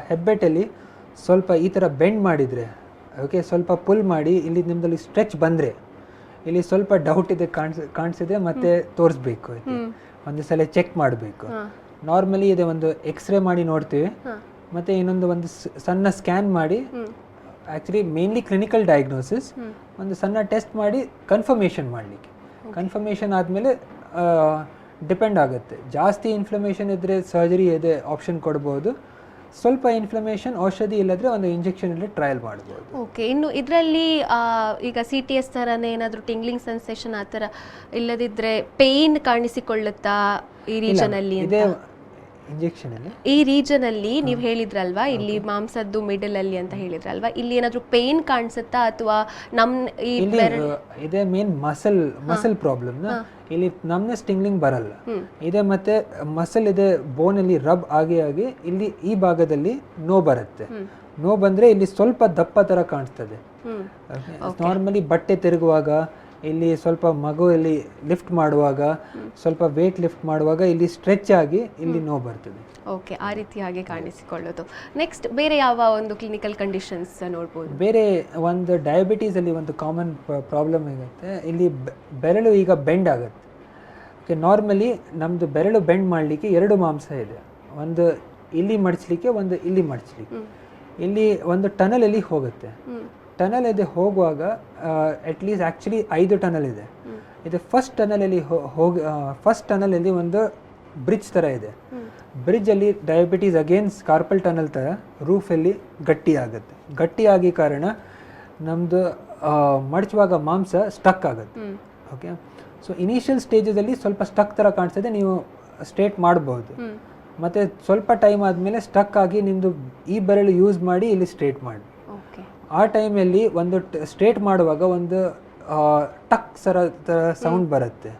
ಹೆಬ್ಬೆಟ್ಟಲ್ಲಿ ಸ್ವಲ್ಪ ಈ ಥರ ಬೆಂಡ್ ಮಾಡಿದರೆ, ಓಕೆ, ಸ್ವಲ್ಪ ಪುಲ್ ಮಾಡಿ ಇಲ್ಲಿ ನಿಮ್ಮದಲ್ಲಿ ಸ್ಟ್ರೆಚ್ ಬಂದರೆ ಇಲ್ಲಿ ಸ್ವಲ್ಪ ಡೌಟ್ ಇದೆ ಕಾಣಿಸಿದೆ ಮತ್ತೆ ತೋರಿಸ್ಬೇಕು. ಒಂದು ಸಲ ಚೆಕ್ ಮಾಡಬೇಕು. ನಾರ್ಮಲಿ ಇದೆ ಒಂದು ಎಕ್ಸ್ರೇ ಮಾಡಿ ನೋಡ್ತೀವಿ, ಮತ್ತು ಒಂದು ಸಣ್ಣ ಸ್ಕ್ಯಾನ್ ಮಾಡಿ, ಆ್ಯಕ್ಚುಲಿ ಮೇನ್ಲಿ ಕ್ಲಿನಿಕಲ್ ಡಯಾಗ್ನೋಸಿಸ್, ಒಂದು ಸಣ್ಣ ಟೆಸ್ಟ್ ಮಾಡಿ ಕನ್ಫರ್ಮೇಷನ್ ಮಾಡಲಿಕ್ಕೆ. ಕನ್ಫರ್ಮೇಷನ್ ಆದಮೇಲೆ ಡಿಪೆಂಡ್ ಆಗುತ್ತೆ. ಜಾಸ್ತಿ ಇನ್ಫ್ಲಮೇಷನ್ ಇದ್ದರೆ ಸರ್ಜರಿ ಇದೆ ಆಪ್ಷನ್ ಕೊಡ್ಬೋದು. ಸ್ವಲ್ಪ ಇನ್ಫ್ಲಮೇಷನ್ ಔಷಧಿ ಇಲ್ಲದ್ರೆ ಒಂದು ಇಂಜೆಕ್ಷನಲ್ಲಿ ಟ್ರಯಲ್ ಮಾಡ್ಬೋದು. ಓಕೆ, ಇನ್ನು ಇದರಲ್ಲಿ ಈಗ CTS ಥರನೇ ಏನಾದರೂ ಟಿಂಗ್ಲಿಂಗ್ ಸೆನ್ಸೇಷನ್ ಆ ಥರ ಇಲ್ಲದಿದ್ದರೆ ಪೇಯ್ನ್ ಕಾಣಿಸಿಕೊಳ್ಳುತ್ತಾ ಈ ರೀಜನಲ್ಲಿ? ಇಂಜೆಕ್ಷನಲ್ಲಿ ಈ ರೀಜನ್ ಅಲ್ಲಿ ನೀವು ಹೇಳಿದ್ರಲ್ವಾ, ಇಲ್ಲಿ ಮಾಂಸದ್ದು ಮಿಡಲ್ ಅಲ್ಲಿ ಅಂತ ಹೇಳಿದ್ರಲ್ವಾ, ಇಲ್ಲಿ ಏನಾದ್ರೂ ಪೇನ್ ಕಾಣಿಸುತ್ತಾ ಅಥವಾ ಈ ಇಲ್ಲಿ ಇದೇ ಮೇನ್ ಮಸಲ್ ಪ್ರಾಬ್ಲಮ್ ಇಲ್ಲಿ ನಮ್ನೆ ಸ್ಟಿಂಗ್ಲಿಂಗ್ ಬರಲ್ಲ ಇದೆ, ಮತ್ತೆ ಮಸಲ್ ಇದೆ ಬೋನ್ ಅಲ್ಲಿ ರಬ್ ಆಗಿ ಇಲ್ಲಿ ಈ ಭಾಗದಲ್ಲಿ ನೋ ಬರುತ್ತೆ. ನೋ ಬಂದ್ರೆ ಇಲ್ಲಿ ಸ್ವಲ್ಪ ದಪ್ಪ ತರ ಕಾಣಿಸ್ತದೆ. ನಾರ್ಮಲಿ ಬಟ್ಟೆ ತಿರುಗುವಾಗ ಇಲ್ಲಿ ಸ್ವಲ್ಪ ಮಗುವಲ್ಲಿ ಲಿಫ್ಟ್ ಮಾಡುವಾಗ ಸ್ವಲ್ಪ ವೇಟ್ ಲಿಫ್ಟ್ ಮಾಡುವಾಗ ಇಲ್ಲಿ ಸ್ಟ್ರೆಚ್ ಆಗಿ ಇಲ್ಲಿ ನೋವು ಬರ್ತದೆ. ಓಕೆ, ಆ ರೀತಿಯಾಗಿ ಕಾಣಿಸಿಕೊಳ್ಳೋದು. ನೆಕ್ಸ್ಟ್ ಬೇರೆ ಯಾವ ಒಂದು ಕ್ಲಿನಿಕಲ್ ಕಂಡೀಷನ್ಸ್ ನೋಡ್ಬೋದು? ಬೇರೆ ಒಂದು ಡಯಾಬಿಟೀಸ್ ಅಲ್ಲಿ ಒಂದು ಕಾಮನ್ ಪ್ರಾಬ್ಲಮ್ ಇರುತ್ತೆ, ಇಲ್ಲಿ ಬೆರಳು ಈಗ ಬೆಂಡ್ ಆಗುತ್ತೆ. ಓಕೆ, ನಾರ್ಮಲಿ ನಮ್ಮದು ಬೆರಳು ಬೆಂಡ್ ಮಾಡಲಿಕ್ಕೆ ಎರಡು ಮಾಂಸ ಇದೆ, ಒಂದು ಇಲ್ಲಿ ಮಡಚಲಿಕ್ಕೆ ಒಂದು ಇಲ್ಲಿ ಮಡಚಲಿಕ್ಕೆ. ಇಲ್ಲಿ ಒಂದು ಟನಲಲ್ಲಿ ಹೋಗುತ್ತೆ. ಟನಲ್ ಇದೆ ಹೋಗುವಾಗ ಅಟ್ಲೀಸ್ಟ್ ಆ್ಯಕ್ಚುಲಿ 5 ಟನಲ್ ಇದೆ. ಇದು ಫಸ್ಟ್ ಟನಲಲ್ಲಿ ಒಂದು ಬ್ರಿಡ್ಜ್ ಥರ ಇದೆ. ಬ್ರಿಡ್ಜಲ್ಲಿ ಡಯಾಬಿಟೀಸ್ ಅಗೇನ್ಸ್ಟ್ ಕಾರ್ಪಲ್ ಟನಲ್ ಥರ ರೂಫಲ್ಲಿ ಗಟ್ಟಿ ಆಗುತ್ತೆ. ಗಟ್ಟಿಯಾಗಿ ಕಾರಣ ನಮ್ಮದು ಮಡಚುವಾಗ ಮಾಂಸ ಸ್ಟಕ್ ಆಗುತ್ತೆ. ಓಕೆ, ಸೊ ಇನಿಷಿಯಲ್ ಸ್ಟೇಜಲ್ಲಿ ಸ್ವಲ್ಪ ಸ್ಟಕ್ ಥರ ಕಾಣಿಸ್ತದೆ, ನೀವು ಸ್ಟ್ರೇಟ್ ಮಾಡ್ಬೋದು. ಮತ್ತು ಸ್ವಲ್ಪ ಟೈಮ್ ಆದಮೇಲೆ ಸ್ಟಕ್ ಆಗಿ ನಿಮ್ಮದು ಈ ಬೆರಳು ಯೂಸ್ ಮಾಡಿ ಇಲ್ಲಿ ಸ್ಟ್ರೇಟ್ ಮಾಡಿ. ಆ ಟೈಮಲ್ಲಿ ಒಂದು ಸ್ಟ್ರೇಟ್ ಮಾಡುವಾಗ ಒಂದು ಟಕ್ ಥರ ಸೌಂಡ್ ಬರುತ್ತೆ.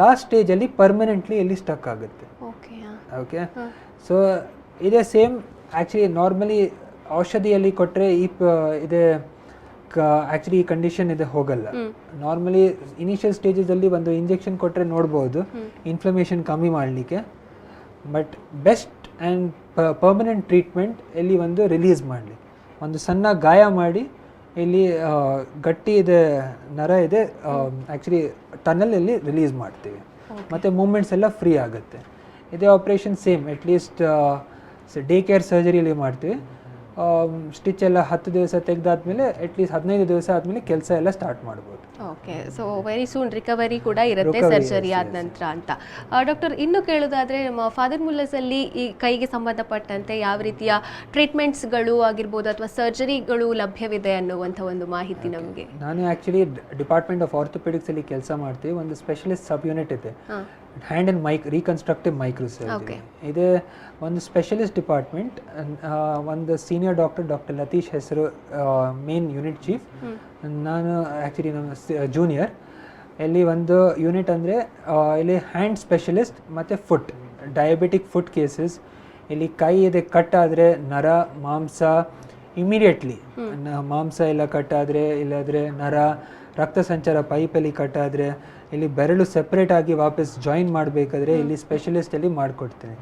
ಲಾಸ್ಟ್ ಸ್ಟೇಜಲ್ಲಿ ಪರ್ಮನೆಂಟ್ಲಿ ಇಲ್ಲಿ ಸ್ಟಕ್ ಆಗುತ್ತೆ. ಓಕೆ, ಸೊ ಇದೇ ಸೇಮ್ ಆ್ಯಕ್ಚುಲಿ ನಾರ್ಮಲಿ ಔಷಧಿಯಲ್ಲಿ ಕೊಟ್ಟರೆ ಇದೆ ಆ್ಯಕ್ಚುಲಿ ಈ ಕಂಡೀಷನ್ ಇದೆ ಹೋಗಲ್ಲ. ನಾರ್ಮಲಿ ಇನಿಷಿಯಲ್ ಸ್ಟೇಜಲ್ಲಿ ಒಂದು ಇಂಜೆಕ್ಷನ್ ಕೊಟ್ಟರೆ ನೋಡ್ಬೋದು ಇನ್ಫ್ಲಮೇಷನ್ ಕಮ್ಮಿ ಮಾಡಲಿಕ್ಕೆ. But best and permanent treatment ಇಲ್ಲಿ ಒಂದು ರಿಲೀಸ್ ಮಾಡಲಿ, ಒಂದು ಸಣ್ಣ ಗಾಯ ಮಾಡಿ ಇಲ್ಲಿ ಗಟ್ಟಿ ಇದೆ ನರ ಇದೆ ಆ್ಯಕ್ಚುಲಿ ಟನಲಲ್ಲಿ ರಿಲೀಸ್ ಮಾಡ್ತೀವಿ. ಮತ್ತು ಮೂಮೆಂಟ್ಸ್ ಎಲ್ಲ ಫ್ರೀ ಆಗುತ್ತೆ. ಇದೇ operation same at least day care ಸರ್ಜರಿಯಲ್ಲಿ ಮಾಡ್ತೀವಿ. ಸ್ಟಿಚ್ ಎಲ್ಲ 10 ದಿವಸ ತೆಗೆದಾದ್ಮೇಲೆ ಅಟ್ಲೀಸ್ಟ್ 15 ದಿವಸ ಆದಮೇಲೆ ಕೆಲಸ ಎಲ್ಲ ಸ್ಟಾರ್ಟ್ ಮಾಡ್ಬೋದು. Okay, so very soon recovery ಕೂಡ ಇರುತ್ತೆ ಸರ್ಜರಿ ಆದ ನಂತರ ಅಂತ. ಡಾಕ್ಟರ್, ಇನ್ನು ಕೇಳೋದಾದರೆ ನಮ್ಮ ಫಾದರ್ ಮುಲ್ಲರ್ಸಲ್ಲಿ ಈ ಕೈಗೆ ಸಂಬಂಧಪಟ್ಟಂತೆ ಯಾವ ರೀತಿಯ ಟ್ರೀಟ್ಮೆಂಟ್ಸ್ಗಳು ಆಗಿರ್ಬೋದು ಅಥವಾ ಸರ್ಜರಿಗಳು ಲಭ್ಯವಿದೆ ಅನ್ನುವಂಥ ಒಂದು ಮಾಹಿತಿ ನಮಗೆ. ನಾನು ಆ್ಯಕ್ಚುಲಿ ಡಿಪಾರ್ಟ್ಮೆಂಟ್ ಆಫ್ ಆರ್ಥೋಪೆಡಿಕ್ಸಲ್ಲಿ ಕೆಲಸ ಮಾಡ್ತೀವಿ. ಒಂದು ಸ್ಪೆಷಲಿಸ್ಟ್ ಸಬ್ ಯೂನಿಟ್ ಇದೆ, hand and reconstructive micro surgery. ಇದೇ ಒಂದು ಸ್ಪೆಷಲಿಸ್ಟ್ ಡಿಪಾರ್ಟ್ಮೆಂಟ್. ಒಂದು ಸೀನಿಯರ್ ಡಾಕ್ಟರ್ ಲತೀಶ್ ಹೆಸರು ಮೇನ್ ಯೂನಿಟ್ ಚೀಫ್, ನಾನು ಆ್ಯಕ್ಚುಲಿ ನಮ್ಮ ಜೂನಿಯರ್. ಇಲ್ಲಿ ಒಂದು ಯೂನಿಟ್ ಅಂದರೆ ಇಲ್ಲಿ ಹ್ಯಾಂಡ್ ಸ್ಪೆಷಲಿಸ್ಟ್ ಮತ್ತು ಫುಟ್, ಡಯಾಬಿಟಿಕ್ ಫುಟ್ ಕೇಸಸ್. ಇಲ್ಲಿ ಕೈ ಇದೆ ಕಟ್ ಆದರೆ ನರ ಮಾಂಸ ಇಮಿಡಿಯೇಟ್ಲಿ ಮಾಂಸ ಎಲ್ಲ ಕಟ್ಟಾದರೆ, ಇಲ್ಲಾದರೆ ನರ ರಕ್ತ ಸಂಚಾರ ಪೈಪಲ್ಲಿ ಕಟ್ಟಾದರೆ, ಇಲ್ಲಿ ಬೆರಳು ಸೆಪ್ರೇಟ್ ಆಗಿ ವಾಪಸ್ ಜಾಯಿನ್ ಮಾಡಬೇಕಾದ್ರೆ ಇಲ್ಲಿ ಸ್ಪೆಷಲಿಸ್ಟಲ್ಲಿ ಮಾಡಿಕೊಡ್ತೀನಿ.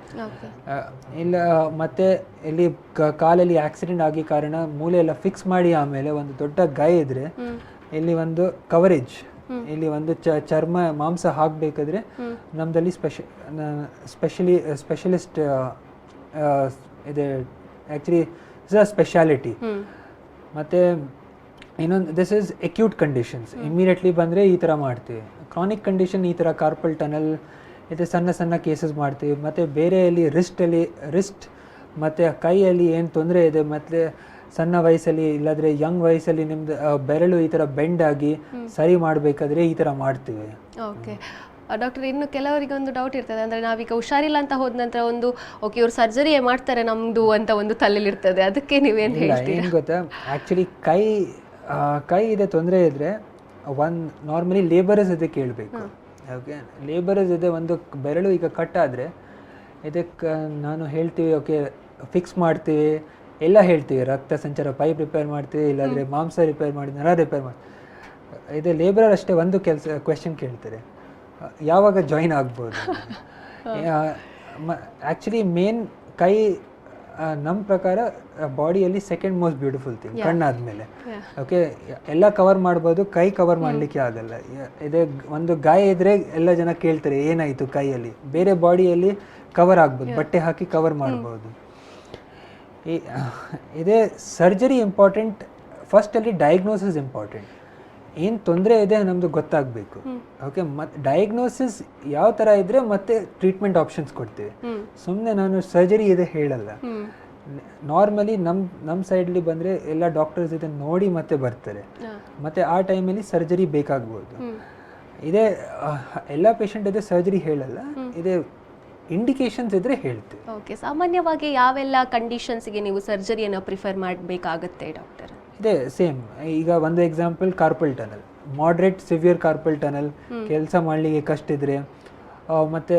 ಇಲ್ಲ ಮತ್ತು ಇಲ್ಲಿ ಕಾಲಲ್ಲಿ ಆಕ್ಸಿಡೆಂಟ್ ಆಗಿ ಕಾರಣ ಮೂಳೆ ಎಲ್ಲ ಫಿಕ್ಸ್ ಮಾಡಿ ಆಮೇಲೆ ಒಂದು ದೊಡ್ಡ ಗಾಯ ಇದ್ದರೆ ಇಲ್ಲಿ ಒಂದು ಕವರೇಜ್, ಇಲ್ಲಿ ಒಂದು ಚರ್ಮ ಮಾಂಸ ಹಾಕಬೇಕಾದ್ರೆ ನಮ್ಮದಲ್ಲಿ ಸ್ಪೆಷಲಿಸ್ಟ್ ಇದೆ ಆ್ಯಕ್ಚುಲಿ ಇಸ್ ಅ ಸ್ಪೆಷಾಲಿಟಿ. ಮತ್ತು ಇನ್ನೊಂದು this is acute conditions, immediately ಬಂದರೆ ಈ ಥರ ಮಾಡ್ತೀವಿ. ಕ್ರಾನಿಕ್ ಕಂಡೀಷನ್ ಈ ಥರ ಕಾರ್ಪಲ್ ಟನಲ್ ಇದು ಸಣ್ಣ ಕೇಸಸ್ ಮಾಡ್ತೀವಿ. ಮತ್ತು ಬೇರೆಯಲ್ಲಿ ರಿಸ್ಟ್ ಮತ್ತು ಕೈಯಲ್ಲಿ ಏನು ತೊಂದರೆ ಇದೆ ಮತ್ತು ಸಣ್ಣ ವಯಸ್ಸಲ್ಲಿ ಇಲ್ಲಾದರೆ ಯಂಗ್ ವಯಸ್ಸಲ್ಲಿ ನಿಮ್ಮದು ಬೆರಳು ಈ ಥರ ಬೆಂಡ್ ಆಗಿ ಸರಿ ಮಾಡಬೇಕಾದ್ರೆ ಈ ಥರ ಮಾಡ್ತೀವಿ. ಓಕೆ ಡಾಕ್ಟರ್, ಇನ್ನು ಕೆಲವರಿಗೆ ಒಂದು ಡೌಟ್ ಇರ್ತದೆ, ಅಂದರೆ ನಾವೀಗ ಹುಷಾರಿಲ್ಲ ಅಂತ ಹೋದ ನಂತರ ಒಂದು ಓಕೆ ಇವ್ರು ಸರ್ಜರಿ ಮಾಡ್ತಾರೆ ನಮ್ಮದು ಅಂತ ಒಂದು ತಲೆಯಲ್ಲಿರ್ತದೆ, ಅದಕ್ಕೆ ನೀವೇನು ಹೇಳ್ತೀರಾ? ಏನು ಗೊತ್ತಾ, ಆ್ಯಕ್ಚುಲಿ ಕೈ ಇದೆ ತೊಂದರೆ ಇದ್ದರೆ ನಾರ್ಮಲಿ ಲೇಬರಸ್ ಇದೆ ಕೇಳಬೇಕು. ಓಕೆ, ಲೇಬರಸ್ ಇದೆ ಒಂದು ಬೆರಳು ಈಗ ಕಟ್ಟಾದರೆ ಇದಕ್ಕೆ ನಾನು ಹೇಳ್ತೀವಿ ಓಕೆ ಫಿಕ್ಸ್ ಮಾಡ್ತೀವಿ ಎಲ್ಲ ಹೇಳ್ತೀವಿ, ರಕ್ತ ಸಂಚಾರ ಪೈಪ್ ರಿಪೇರ್ ಮಾಡ್ತೀವಿ, ಇಲ್ಲಾಂದರೆ ಮಾಂಸ ರಿಪೇರ್ ಮಾಡಿ ನರ ರಿಪೇರ್ ಮಾಡಿ. ಇದೆ ಲೇಬರರ್ ಅಷ್ಟೇ ಒಂದು ಕ್ವೆಶನ್ ಕೇಳ್ತಾರೆ, ಯಾವಾಗ ಜಾಯಿನ್ ಆಗ್ಬೋದು. ಆ್ಯಕ್ಚುಲಿ ಮೇನ್ ಕೈ ನಮ್ಮ ಪ್ರಕಾರ ಬಾಡಿಯಲ್ಲಿ ಸೆಕೆಂಡ್ ಮೋಸ್ಟ್ ಬ್ಯೂಟಿಫುಲ್ ಥಿಂಗ್ ಕಣ್ಣಾದ್ಮೇಲೆ. ಓಕೆ, ಎಲ್ಲ ಕವರ್ ಮಾಡ್ಬೋದು, ಕೈ ಕವರ್ ಮಾಡಲಿಕ್ಕೆ ಆಗಲ್ಲ. ಇದೇ ಒಂದು ಗಾಯ ಇದ್ದರೆ ಎಲ್ಲ ಜನ ಕೇಳ್ತಾರೆ ಏನಾಯಿತು ಕೈಯಲ್ಲಿ, ಬೇರೆ ಬಾಡಿಯಲ್ಲಿ ಕವರ್ ಆಗ್ಬೋದು, ಬಟ್ಟೆ ಹಾಕಿ ಕವರ್ ಮಾಡ್ಬೋದು. ಇದೇ ಸರ್ಜರಿ ಇಂಪಾರ್ಟೆಂಟ್, ಫಸ್ಟಲ್ಲಿ ಡಯಾಗ್ನೋಸಿಸ್ ಇಂಪಾರ್ಟೆಂಟ್. ಏನು ತೊಂದರೆ ಇದೆ ನಮ್ಮದು ಗೊತ್ತಾಗಬೇಕು. ಓಕೆ, ಮತ್ತು ಡಯಾಗ್ನೋಸಿಸ್ ಯಾವ ಥರ ಇದ್ದರೆ ಮತ್ತೆ ಟ್ರೀಟ್ಮೆಂಟ್ ಆಪ್ಷನ್ಸ್ ಕೊಡ್ತೀವಿ. ಸುಮ್ಮನೆ ನಾನು ಸರ್ಜರಿ ಇದೆ ಹೇಳಲ್ಲ. ನಾರ್ಮಲಿ ನಮ್ಮ ಸೈಡಲ್ಲಿ ಬಂದರೆ ಎಲ್ಲ ಡಾಕ್ಟರ್ಸ್ ಇದನ್ನು ನೋಡಿ ಮತ್ತೆ ಬರ್ತಾರೆ, ಮತ್ತು ಆ ಟೈಮಲ್ಲಿ ಸರ್ಜರಿ ಬೇಕಾಗ್ಬೋದು. ಇದೇ ಎಲ್ಲ ಪೇಷಂಟ್ ಇದೆ ಸರ್ಜರಿ ಹೇಳಲ್ಲ. ಇದೇ ಇಂಡಿಕೇಶನ್ಸ್ ಇದ್ದರೆ ಹೇಳ್ತೀವಿ. ಓಕೆ, ಸಾಮಾನ್ಯವಾಗಿ ಯಾವೆಲ್ಲ ಕಂಡೀಷನ್ಸ್ಗೆ ನೀವು ಸರ್ಜರಿಯನ್ನು ಪ್ರಿಫರ್ ಮಾಡಬೇಕಾಗುತ್ತೆ ಡಾಕ್ಟರ್? ಇದೆ ಸೇಮ್. ಈಗ ಒಂದು example carpal tunnel, moderate severe carpal tunnel, ಕೆಲಸ ಮಾಡಲಿಕ್ಕೆ ಕಷ್ಟ ಇದ್ದರೆ, ಮತ್ತು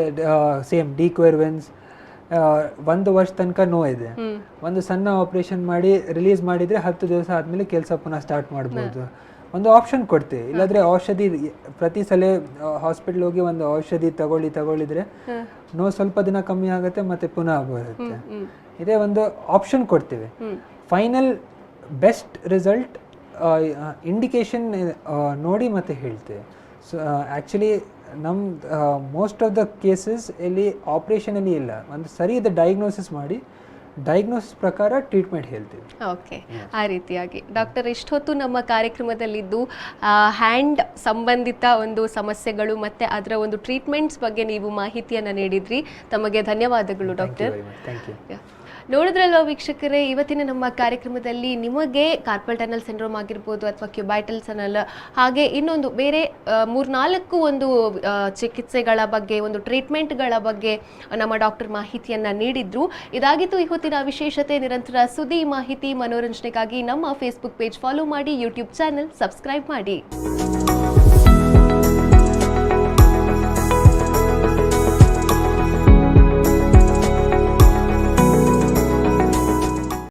ಸೇಮ್ ಡಿಕ್ವೇರ್ವೆನ್ಸ್, 1 ವರ್ಷ ತನಕ ನೋವಿದೆ, ಒಂದು ಸಣ್ಣ ಆಪ್ರೇಷನ್ ಮಾಡಿ ರಿಲೀಸ್ ಮಾಡಿದರೆ 10 ದಿವಸ ಆದಮೇಲೆ ಕೆಲಸ ಪುನಃ ಸ್ಟಾರ್ಟ್ ಮಾಡ್ಬೋದು, ಒಂದು ಆಪ್ಷನ್ ಕೊಡ್ತೀವಿ. ಇಲ್ಲಾಂದರೆ ಔಷಧಿ ಪ್ರತಿ ಸಲ ಹಾಸ್ಪಿಟ್ಲ್ ಹೋಗಿ ಒಂದು ಔಷಧಿ ತಗೊಳ್ಳಿದ್ರೆ ನೋವು ಸ್ವಲ್ಪ ದಿನ ಕಮ್ಮಿ ಆಗುತ್ತೆ ಮತ್ತು ಪುನಃ ಬರುತ್ತೆ. ಇದೇ ಒಂದು ಆಪ್ಷನ್ ಕೊಡ್ತೀವಿ. ಫೈನಲ್ ಬೆಸ್ಟ್ ರಿಸಲ್ಟ್ ಇಂಡಿಕೇಶನ್ ನೋಡಿ ಮತ್ತೆ ಹೇಳ್ತೇವೆ. ಸೊ ಆ್ಯಕ್ಚುಲಿ ನಮ್ಮ ಮೋಸ್ಟ್ ಆಫ್ ದ ಕೇಸಸ್ ಇಲ್ಲಿ ಆಪ್ರೇಷನಲ್ಲಿ ಇಲ್ಲ, ಒಂದು ಸರಿ ಇದೆ ಡಯಾಗ್ನೋಸಿಸ್ ಮಾಡಿ ಡಯಾಗ್ನೋಸಿಸ್ ಪ್ರಕಾರ ಟ್ರೀಟ್ಮೆಂಟ್ ಹೇಳ್ತೀವಿ. ಓಕೆ, ಆ ರೀತಿಯಾಗಿ ಡಾಕ್ಟರ್ ಇಷ್ಟೊತ್ತು ನಮ್ಮ ಕಾರ್ಯಕ್ರಮದಲ್ಲಿದ್ದು ಹ್ಯಾಂಡ್ ಸಂಬಂಧಿತ ಒಂದು ಸಮಸ್ಯೆಗಳು ಮತ್ತು ಅದರ ಒಂದು ಟ್ರೀಟ್ಮೆಂಟ್ಸ್ ಬಗ್ಗೆ ನೀವು ಮಾಹಿತಿಯನ್ನು ನೀಡಿದ್ರಿ. ತಮಗೆ ಧನ್ಯವಾದಗಳು ಡಾಕ್ಟರ್. Thank you. ನೋಡಿದ್ರಲ್ವ ವೀಕ್ಷಕರೇ, ಇವತ್ತಿನ ನಮ್ಮ ಕಾರ್ಯಕ್ರಮದಲ್ಲಿ ನಿಮಗೆ ಕಾರ್ಪಲ್ ಟನಲ್ ಸಿಂಡ್ರೋಮ್ ಆಗಿರ್ಬೋದು ಅಥವಾ ಕ್ಯುಬೈಟಲ್ ಟನಲ್, ಹಾಗೆ ಇನ್ನೊಂದು ಬೇರೆ 3-4 ಒಂದು ಚಿಕಿತ್ಸೆಗಳ ಬಗ್ಗೆ, ಒಂದು ಟ್ರೀಟ್ಮೆಂಟ್ಗಳ ಬಗ್ಗೆ ನಮ್ಮ ಡಾಕ್ಟರ್ ಮಾಹಿತಿಯನ್ನು ನೀಡಿದ್ರು. ಇದಾಗಿತ್ತು ಇವತ್ತಿನ ವಿಶೇಷತೆ. ನಿರಂತರ ಸುದ್ದಿ, ಮಾಹಿತಿ, ಮನೋರಂಜನೆಗಾಗಿ ನಮ್ಮ ಫೇಸ್ಬುಕ್ ಪೇಜ್ ಫಾಲೋ ಮಾಡಿ, ಯೂಟ್ಯೂಬ್ ಚಾನೆಲ್ ಸಬ್ಸ್ಕ್ರೈಬ್ ಮಾಡಿ.